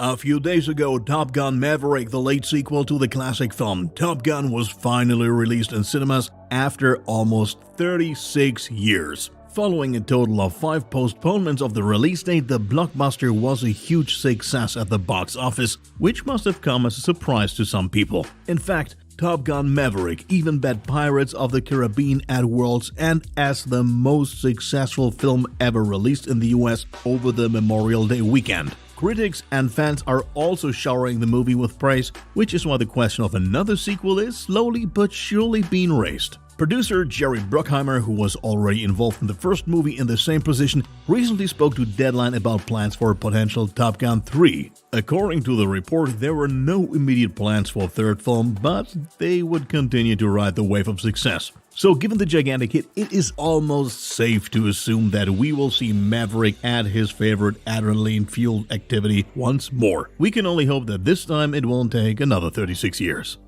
A few days ago, Top Gun Maverick, the late sequel to the classic film Top Gun, was finally released in cinemas after almost 36 years. Following a total of 5 postponements of the release date, the blockbuster was a huge success at the box office, which must have come as a surprise to some people. In fact, Top Gun Maverick even bet Pirates of the Caribbean at World's End as the most successful film ever released in the US over the Memorial Day weekend. Critics and fans are also showering the movie with praise, which is why the question of another sequel is slowly but surely being raised. Producer Jerry Bruckheimer, who was already involved in the first movie in the same position, recently spoke to Deadline about plans for a potential Top Gun 3. According to the report, there were no immediate plans for a third film, but they would continue to ride the wave of success. So given the gigantic hit, it is almost safe to assume that we will see Maverick at his favorite adrenaline-fueled activity once more. We can only hope that this time it won't take another 36 years.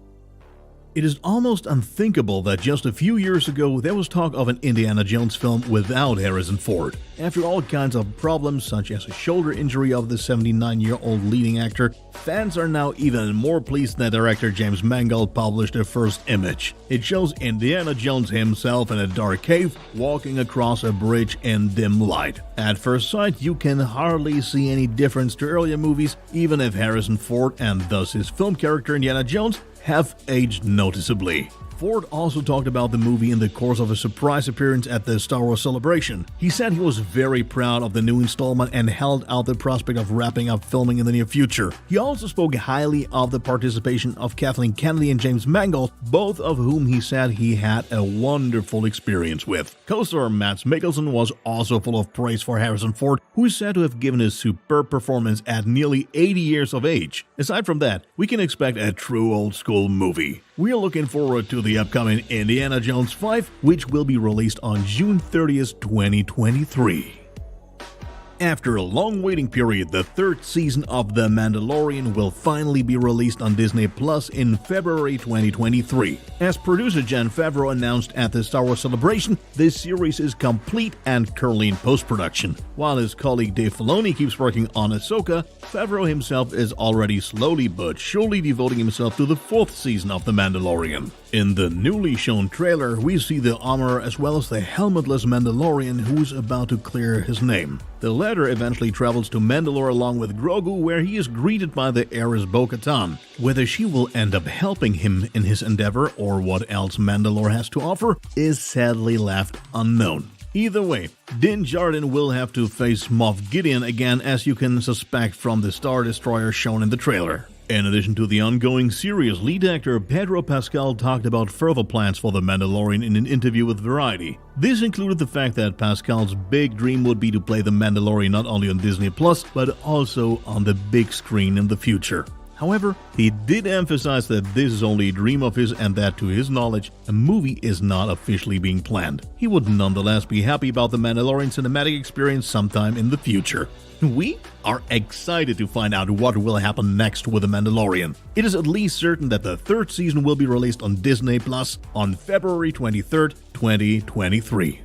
It is almost unthinkable that just a few years ago there was talk of an Indiana Jones film without Harrison Ford. After all kinds of problems such as a shoulder injury of the 79-year-old leading actor, fans are now even more pleased that director James Mangold published a first image. It shows Indiana Jones himself in a dark cave walking across a bridge in dim light. At first sight, you can hardly see any difference to earlier movies, even if Harrison Ford and thus his film character Indiana Jones have aged noticeably. Ford also talked about the movie in the course of a surprise appearance at the Star Wars Celebration. He said he was very proud of the new installment and held out the prospect of wrapping up filming in the near future. He also spoke highly of the participation of Kathleen Kennedy and James Mangold, both of whom he said he had a wonderful experience with. Co-star Mads Mikkelsen was also full of praise for Harrison Ford, who is said to have given a superb performance at nearly 80 years of age. Aside from that, we can expect a true old-school movie. We are looking forward to the upcoming Indiana Jones 5, which will be released on June 30th, 2023. After a long waiting period, the third season of The Mandalorian will finally be released on Disney Plus in February 2023. As producer Jon Favreau announced at the Star Wars Celebration, this series is complete and currently in post-production. While his colleague Dave Filoni keeps working on Ahsoka, Favreau himself is already slowly but surely devoting himself to the 4th season of The Mandalorian. In the newly shown trailer, we see the armor as well as the helmetless Mandalorian who is about to clear his name. The latter eventually travels to Mandalore along with Grogu, where he is greeted by the heiress Bo-Katan. Whether she will end up helping him in his endeavor or what else Mandalore has to offer is sadly left unknown. Either way, Din Djarin will have to face Moff Gideon again, as you can suspect from the Star Destroyer shown in the trailer. In addition to the ongoing series, lead actor Pedro Pascal talked about further plans for The Mandalorian in an interview with Variety. This included the fact that Pascal's big dream would be to play The Mandalorian not only on Disney Plus, but also on the big screen in the future. However, he did emphasize that this is only a dream of his and that, to his knowledge, a movie is not officially being planned. He would nonetheless be happy about the Mandalorian cinematic experience sometime in the future. We are excited to find out what will happen next with The Mandalorian. It is at least certain that the 3rd season will be released on Disney Plus on February 23rd, 2023.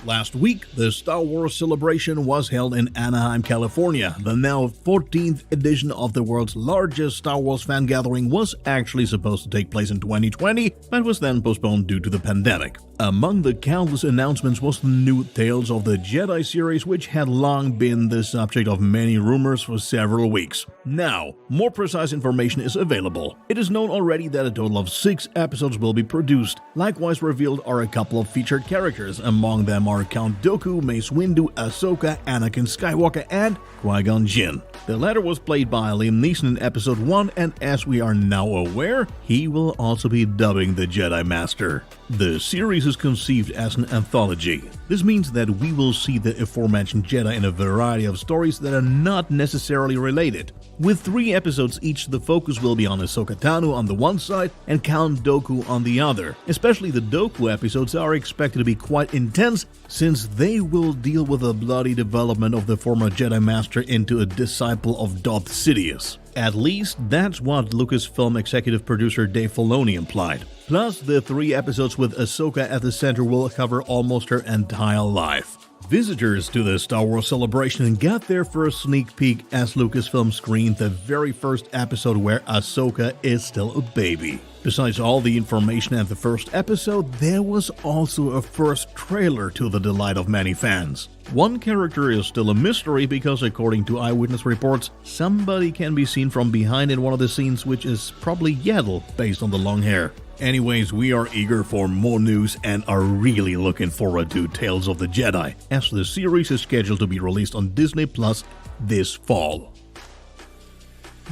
Last week, the Star Wars Celebration was held in Anaheim, California. The now 14th edition of the world's largest Star Wars fan gathering was actually supposed to take place in 2020, but was then postponed due to the pandemic. Among the countless announcements was the new Tales of the Jedi series, which had long been the subject of many rumors for several weeks. Now, more precise information is available. It is known already that a total of 6 episodes will be produced. Likewise revealed are a couple of featured characters. Among them are Count Dooku, Mace Windu, Ahsoka, Anakin Skywalker, and Qui-Gon Jinn. The latter was played by Liam Neeson in Episode 1, and as we are now aware, he will also be dubbing the Jedi Master. The series is conceived as an anthology. This means that we will see the aforementioned Jedi in a variety of stories that are not necessarily related. With 3 episodes each, the focus will be on Ahsoka Tano on the one side and Count Dooku on the other. Especially the Dooku episodes are expected to be quite intense, since they will deal with the bloody development of the former Jedi Master into a disciple of Darth Sidious. At least, that's what Lucasfilm executive producer Dave Filoni implied. Plus, the 3 episodes with Ahsoka at the center will cover almost her entire life. Visitors to the Star Wars celebration got their first sneak peek as Lucasfilm screened the very first episode where Ahsoka is still a baby. Besides all the information at the first episode, there was also a first trailer to the delight of many fans. One character is still a mystery because, according to eyewitness reports, somebody can be seen from behind in one of the scenes, which is probably Yaddle based on the long hair. Anyways, we are eager for more news and are really looking forward to Tales of the Jedi, as the series is scheduled to be released on Disney Plus this fall.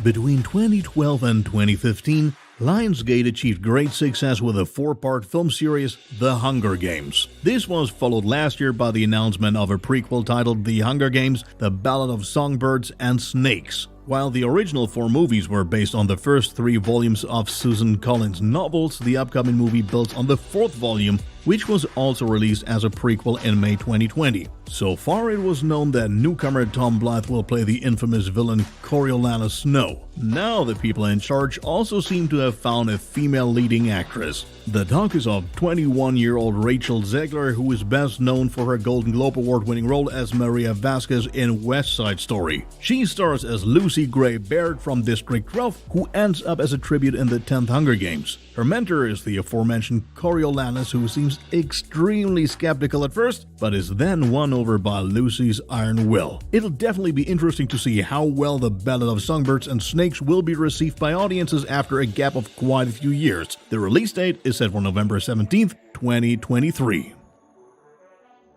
Between 2012 and 2015, Lionsgate achieved great success with a 4-part film series, The Hunger Games. This was followed last year by the announcement of a prequel titled The Hunger Games: The Ballad of Songbirds and Snakes. While the original 4 movies were based on the first 3 volumes of Susan Collins' novels, the upcoming movie builds on the 4th volume, which was also released as a prequel in May 2020. So far, it was known that newcomer Tom Blythe will play the infamous villain Coriolanus Snow. Now the people in charge also seem to have found a female leading actress. The talk is of 21-year-old Rachel Zegler, who is best known for her Golden Globe Award-winning role as Maria Vasquez in West Side Story. She stars as Lucy Gray Baird from District 12, who ends up as a tribute in the 10th Hunger Games. Her mentor is the aforementioned Coriolanus, who seems extremely skeptical at first, but is then won over by Lucy's iron will. It'll definitely be interesting to see how well The Ballad of Songbirds and Snakes will be received by audiences after a gap of quite a few years. The release date is set for November 17th, 2023.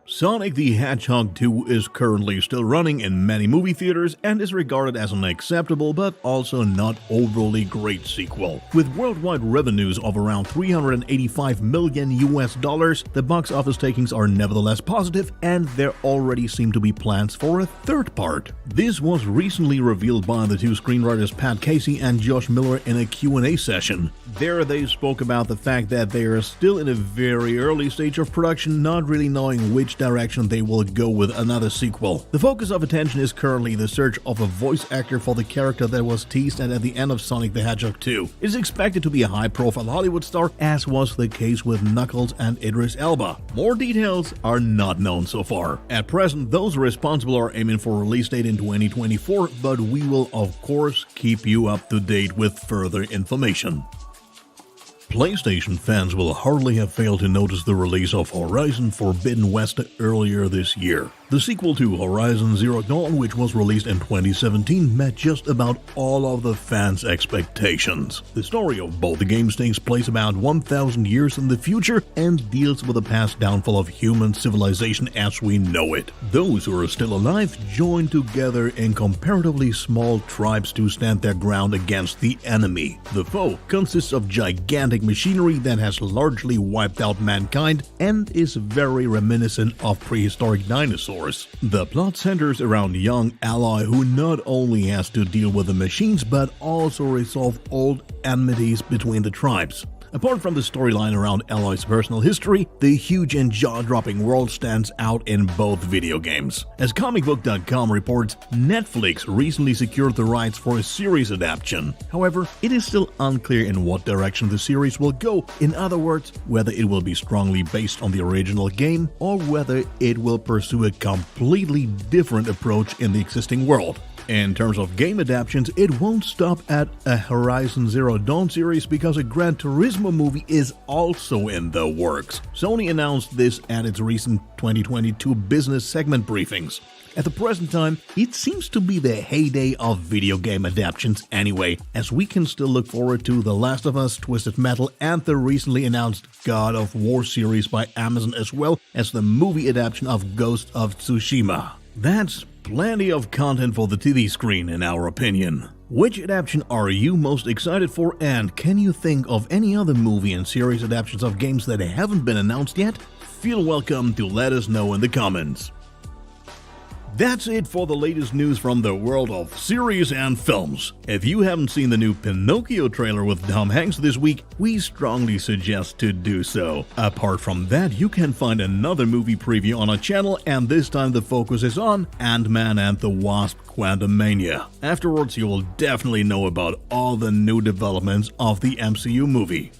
Sonic the Hedgehog 2 is currently still running in many movie theaters and is regarded as an acceptable but also not overly great sequel. With worldwide revenues of around $385 million, the box office takings are nevertheless positive, and there already seem to be plans for a 3rd part. This was recently revealed by the 2 screenwriters Pat Casey and Josh Miller in a Q&A session. There they spoke about the fact that they are still in a very early stage of production, not really knowing which direction they will go with another sequel. The focus of attention is currently the search of a voice actor for the character that was teased at the end of Sonic the Hedgehog 2. It is expected to be a high-profile Hollywood star, as was the case with Knuckles and Idris Elba. More details are not known so far. At present, those responsible are aiming for a release date in 2024, but we will of course keep you up to date with further information. PlayStation fans will hardly have failed to notice the release of Horizon Forbidden West earlier this year. The sequel to Horizon Zero Dawn, which was released in 2017, met just about all of the fans' expectations. The story of both the games takes place about 1,000 years in the future and deals with the past downfall of human civilization as we know it. Those who are still alive join together in comparatively small tribes to stand their ground against the enemy. The foe consists of gigantic machinery that has largely wiped out mankind and is very reminiscent of prehistoric dinosaurs. The plot centers around young Aloy, who not only has to deal with the machines but also resolve old enmities between the tribes. Apart from the storyline around Aloy's personal history, the huge and jaw-dropping world stands out in both video games. As comicbook.com reports, Netflix recently secured the rights for a series adaptation. However, it is still unclear in what direction the series will go, in other words, whether it will be strongly based on the original game or whether it will pursue a completely different approach in the existing world. In terms of game adaptations, it won't stop at a Horizon Zero Dawn series because a Gran Turismo movie is also in the works. Sony announced this at its recent 2022 business segment briefings. At the present time, it seems to be the heyday of video game adaptations anyway, as we can still look forward to The Last of Us, Twisted Metal, and the recently announced God of War series by Amazon, as well as the movie adaptation of Ghost of Tsushima. That's plenty of content for the TV screen, in our opinion. Which adaptation are you most excited for, and can you think of any other movie and series adaptations of games that haven't been announced yet? Feel welcome to let us know in the comments. That's it for the latest news from the world of series and films. If you haven't seen the new Pinocchio trailer with Tom Hanks this week, we strongly suggest to do so. Apart from that, you can find another movie preview on our channel, and this time the focus is on Ant-Man and the Wasp: Quantumania. Afterwards, you will definitely know about all the new developments of the MCU movie.